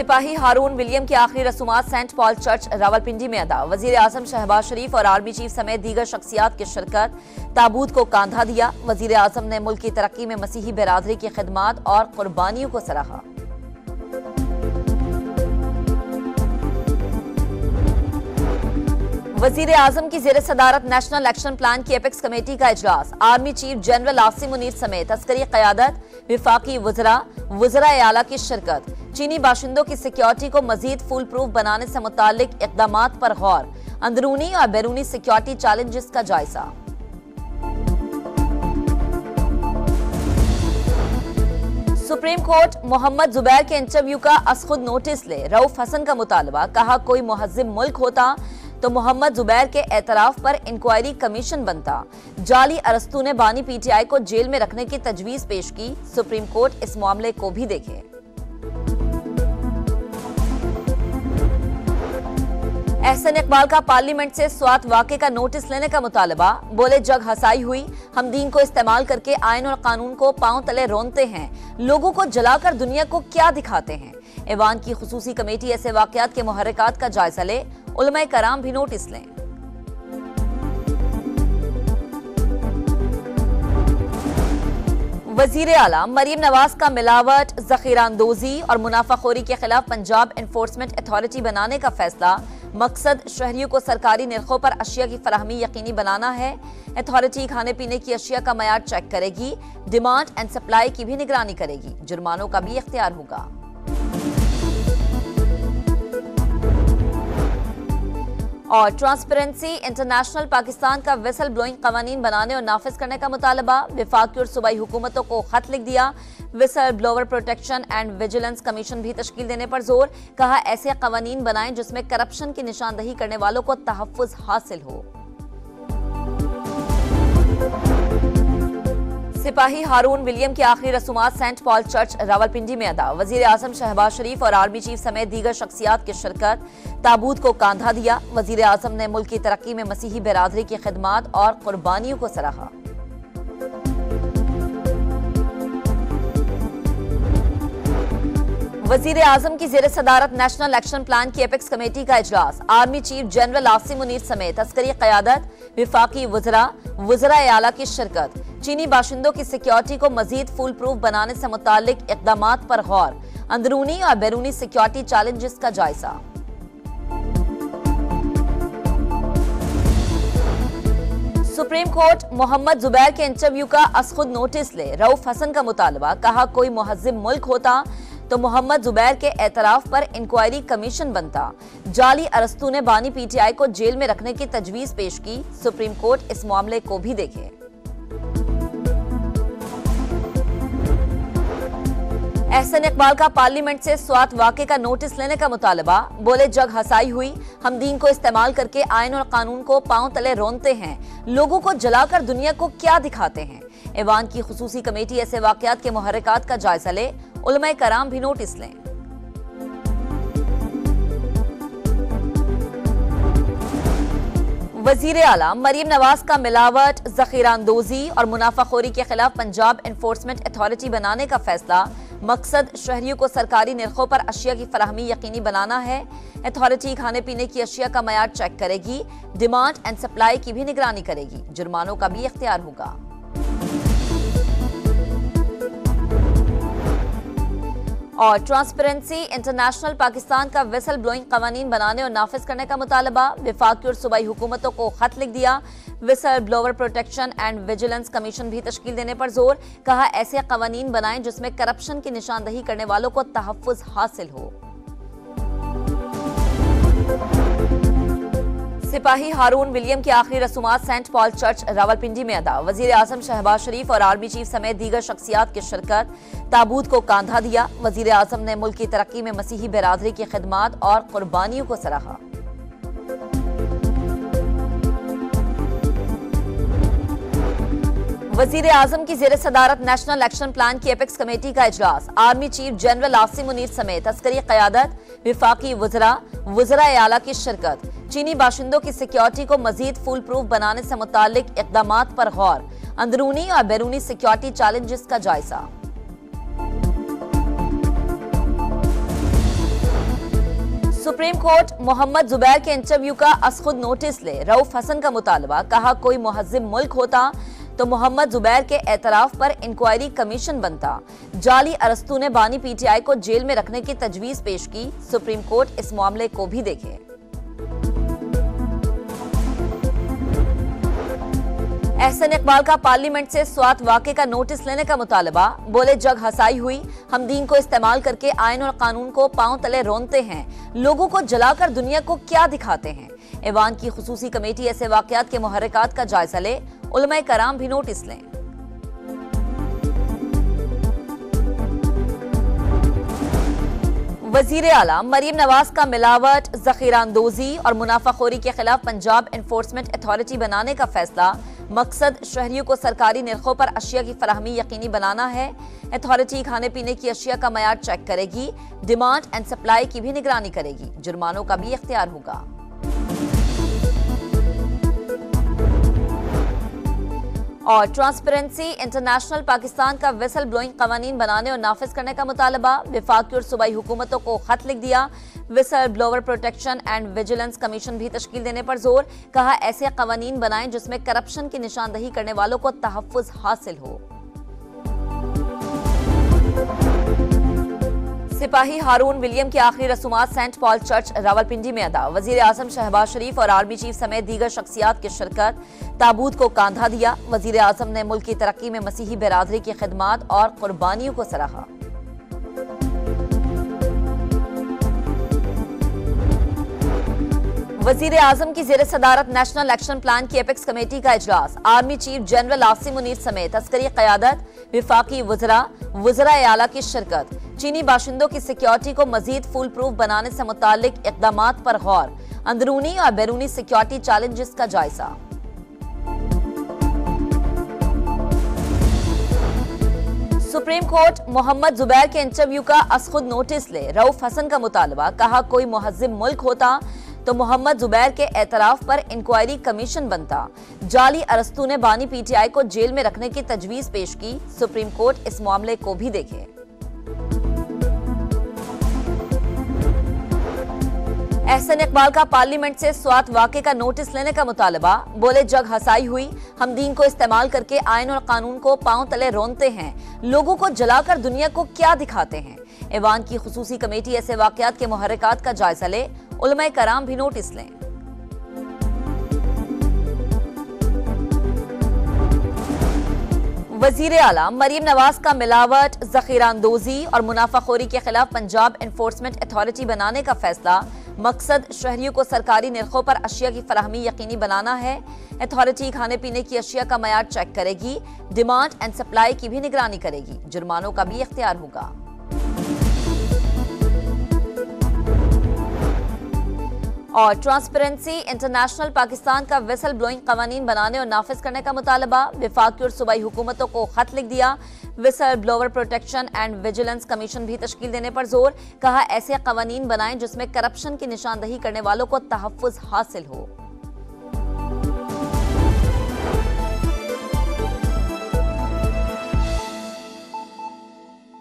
सिपाही हारून विलियम की आखिरी रसूमात सेंट पॉल चर्च रावलपिंडी में अदा। वजीर आजम शहबाज शरीफ और आर्मी चीफ समेत दीगर शख्सियात की शिरकत। ताबूत को कांधा दिया। वजीर आजम ने मुल्क की तरक्की में मसीही बिरादरी की खिदमात और कुर्बानियों को सराहा। वजीर आजम की जेर सदारत नेशनल एक्शन प्लान की एपेक्स कमेटी का इजलास। Army chief general Asim Munir समेत अस्करी क़यादत, विफाकी वज़रा आला की शिरकत। चीनी बाशिंदों की सिक्योरिटी को मजीद फुल प्रूफ बनाने से मुताल्लिक इक़दामात पर गौर। अंदरूनी और बैरूनी सिक्योरिटी चैलेंजेस का जायजा। सुप्रीम कोर्ट मोहम्मद जुबैर के इंटरव्यू का असखुद नोटिस ले। रऊफ हसन का मुतालबा। कहा कोई मुहज्जिम मुल्क होता तो मोहम्मद जुबैर के एतराफ पर इंक्वायरी कमीशन बनता। जाली अरस्तू ने बानी पीटीआई को जेल में रखने की तजवीज पेश की। सुप्रीम कोर्ट इस मामले को भी देखे। एहसन इकबाल का पार्लियामेंट से स्वात वाक़े का नोटिस लेने का मुतालबा। बोले जग हसाई हुई, हम दीन को इस्तेमाल करके आयन और कानून को पांव तले रोनते हैं, लोगों को जलाकर दुनिया को क्या दिखाते हैं। ऐवान की खुसूसी कमेटी ऐसे वाक़यात के मुहर्रिकात का जायजा ले। उलमाए कराम भी नोटिस लें। वजीर आला मरियम नवाज का मिलावट, ज़ख़ीरांदोज़ी और मुनाफाखोरी के खिलाफ पंजाब एनफोर्समेंट अथॉरिटी बनाने का फैसला। मकसद शहरियों को सरकारी निर्खों पर अशिया की फराहमी यकीनी बनाना है। अथॉरिटी खाने पीने की अशिया का मयार चेक करेगी। डिमांड एंड सप्लाई की भी निगरानी करेगी। जुर्मानों का भी इख्तियार होगा। और ट्रांसपेरेंसी इंटरनेशनल पाकिस्तान का विसल ब्लोइंग कवानीन बनाने और नाफिज करने का मुतालबा। वफाकी और सूबाई हुकूमतों को खत लिख दिया। Whistle blower protection and vigilance commission भी तश्कील देने पर जोर। कहा ऐसे कवानीन बनाएं जिसमें करप्शन की निशानदही करने वालों को तहफ़्फ़ुज़ हासिल हो। सिपाही हारून विलियम की आखिरी रसूमात सेंट पॉल चर्च रावलपिंडी में अदा। वजीर आजम शहबाज शरीफ और आर्मी चीफ समेत दीगर शख्सियात की शिरकत। ताबूत को कांधा दिया। वजीर आजम ने मुल्क की तरक्की में मसीही बिरादरी की खिदमात और कुर्बानियों को सराहा। वजीर आजम की जेर सदारत नेशनल एक्शन प्लान की एपेक्स कमेटी का इजलास। Army chief general Asim Munir समेत अस्करी क़यादत, विफाकी वज़रा आला की शिरकत। चीनी बाशिंदों की सिक्योरिटी को मजीद फुल प्रूफ बनाने से मुताल्लिक इक़दामात पर गौर। अंदरूनी और बैरूनी सिक्योरिटी चैलेंजेस का जायजा। सुप्रीम कोर्ट मोहम्मद जुबैर के इंटरव्यू का असखुद नोटिस ले। रऊफ हसन का मुतालबा। कहा कोई मुहज्जिम मुल्क होता तो मोहम्मद जुबैर के एतराफ पर इंक्वायरी कमीशन बनता। जाली अरस्तू ने बानी पीटीआई को जेल में रखने की तजवीज पेश की। सुप्रीम कोर्ट इस मामले को भी देखे। एहसन इकबाल का पार्लियामेंट से स्वात वाक़े का नोटिस लेने का मुतालबा। बोले जग हसाई हुई, हम दीन को इस्तेमाल करके आयन और कानून को पांव तले रोनते हैं, लोगों को जलाकर दुनिया को क्या दिखाते हैं। ऐवान की खुसूसी कमेटी ऐसे वाक़यात के मुहर्रिकात का जायजा ले। उलमाए कराम भी नोटिस लें। वजीर आला मरियम नवाज का मिलावट, ज़ख़ीरांदोज़ी और मुनाफाखोरी के खिलाफ पंजाब एनफोर्समेंट अथॉरिटी बनाने का फैसला। मकसद शहरियों को सरकारी निर्खों पर अशिया की फराहमी यकीनी बनाना है। अथॉरिटी खाने पीने की अशिया का मयार चेक करेगी। डिमांड एंड सप्लाई की भी निगरानी करेगी। जुर्मानों का भी इख्तियार होगा। और ट्रांसपेरेंसी इंटरनेशनल पाकिस्तान का विसल ब्लोइंग कवानीन बनाने और नाफिज करने का मुतालबा। वफाकी और सूबाई हुकूमतों को खत लिख दिया। Whistle blower protection and vigilance commission भी तश्कील देने पर जोर। कहा ऐसे कवानीन बनाएं जिसमें करप्शन की निशानदही करने वालों को तहफ़्फ़ुज़ हासिल हो। सिपाही हारून विलियम की आखिरी रसूमात सेंट पॉल चर्च रावलपिंडी में अदा। वजीर आजम शहबाज शरीफ और आर्मी चीफ समेत दीगर शख्सियात की शिरकत। ताबूत को कांधा दिया। वजीर आजम ने मुल्क की तरक्की में मसीही बिरादरी की खिदमात और कुर्बानियों को सराहा। वजीर आजम की जेर सदारत नेशनल एक्शन प्लान की एपेक्स कमेटी का इजलास। Army chief general Asim Munir समेत अस्करी क़यादत, विफाकी वज़रा आला की शिरकत। चीनी बाशिंदों की सिक्योरिटी को मजीद फुल प्रूफ बनाने से मुताल्लिक इक़दामात पर गौर। अंदरूनी और बैरूनी सिक्योरिटी चैलेंजेस का जायजा। सुप्रीम कोर्ट मोहम्मद जुबैर के इंटरव्यू का खुद नोटिस ले, रऊफ हसन का मुतालबा। कहा कोई मुहज्जिब मुल्क होता तो मोहम्मद जुबैर के एतराफ पर इंक्वायरी कमीशन बनता। जाली अरस्तू ने बानी पीटीआई को जेल में रखने की तजवीज पेश की। सुप्रीम कोर्ट इस मामले को भी देखे। एहसन इकबाल का पार्लियामेंट से स्वात वाक़े का नोटिस लेने का मुतालबा। बोले जग हसाई हुई, हम दीन को इस्तेमाल करके आयन और कानून को पांव तले रोनते हैं, लोगों को जलाकर दुनिया को क्या दिखाते हैं। ऐवान की खुसूसी कमेटी ऐसे वाक़यात के मुहर्रिकात का जायजा ले, उलमाए कराम भी नोटिस लें। वजीर आला मरीम नवाज का मिलावट, ज़ख़ीरांदोज़ी और मुनाफाखोरी के खिलाफ पंजाब एनफोर्समेंट अथॉरिटी बनाने का फैसला मकसद शहरियों को सरकारी निर्खों पर अशिया की फराहमी यकीनी बनाना है। अथॉरिटी खाने पीने की अशिया का मयार चेक करेगी, डिमांड एंड सप्लाई की भी निगरानी करेगी, जुर्मानों का भी इख्तियार होगा। और ट्रांसपेरेंसी इंटरनेशनल पाकिस्तान का विसल ब्लोइंग कवानीन बनाने और नाफिज करने का मुतालबा। वफाकी और सूबाई हुकूमतों को खत लिख दिया। Whistle blower protection and vigilance commission भी तश्कील देने पर जोर। कहा ऐसे कवानीन बनाएं जिसमें करप्शन की निशानदही करने वालों को तहफ्फुज हासिल हो। सिपाही हारून विलियम की आखिरी रसूमात सेंट पॉल चर्च रावलपिंडी में अदा। वजीर आजम शहबाज शरीफ और आर्मी चीफ समेत दीगर शख्सियात की शिरकत। ताबूत को कांधा दिया। वजीर आजम ने मुल्क की तरक्की में मसीही बिरादरी की खिदमात और कुर्बानियों को सराहा। वजीर आजम की जेर सदारत नेशनल एक्शन प्लान की एपेक्स कमेटी का इजलास। Army chief general Asim Munir समेत अस्करी क़यादत, विफाकी वज़रा आला की शिरकत। चीनी बाशिंदों की सिक्योरिटी को मजीद फूल प्रूफ बनाने से मुतालिक इक़दामात पर गौर। अंदरूनी और बैरूनी सिक्योरिटी चैलेंजेस का जायजा। सुप्रीम कोर्ट मोहम्मद जुबैर के इंटरव्यू का खुद नोटिस ले, रऊफ हसन का मुतालबा। कहा कोई मुहज्जिब मुल्क होता तो मोहम्मद जुबैर के एतराफ पर इंक्वायरी कमीशन बनता। जाली अरस्तू ने बानी पीटीआई को जेल में रखने की तजवीज पेश की। सुप्रीम कोर्ट इस मामले को भी देखे। एहसन इकबाल का पार्लियामेंट से स्वात वाक़े का नोटिस लेने का मुतालबा। बोले जग हसाई हुई, हम दीन को इस्तेमाल करके आयन और कानून को पांव तले रोनते हैं, लोगों को जलाकर दुनिया को क्या दिखाते हैं। ऐवान की खुसूसी कमेटी ऐसे वाक़यात के मुहर्रिकात का जायजा ले, उलमाए कराम भी नोटिस लें। वजीर आला मरीम नवाज का मिलावट, ज़ख़ीरांदोज़ी और मुनाफाखोरी के खिलाफ पंजाब एनफोर्समेंट अथॉरिटी बनाने का फैसला मकसद शहरियों को सरकारी निर्खों पर अशिया की फराहमी यकीनी बनाना है। अथॉरिटी खाने पीने की अशिया का मयार चेक करेगी, डिमांड एंड सप्लाई की भी निगरानी करेगी, जुर्मानों का भी इख्तियार होगा। और ट्रांसपेरेंसी इंटरनेशनल पाकिस्तान का विसल ब्लोइंग कवानीन बनाने और नाफिज करने का मुतालबा। वफाकी और सूबाई हुकूमतों को खत लिख दिया। Whistle blower protection and vigilance commission भी तश्कील देने पर जोर। कहा ऐसे कवानीन बनाएं जिसमें करप्शन की निशानदही करने वालों को तहफ्फुज हासिल हो।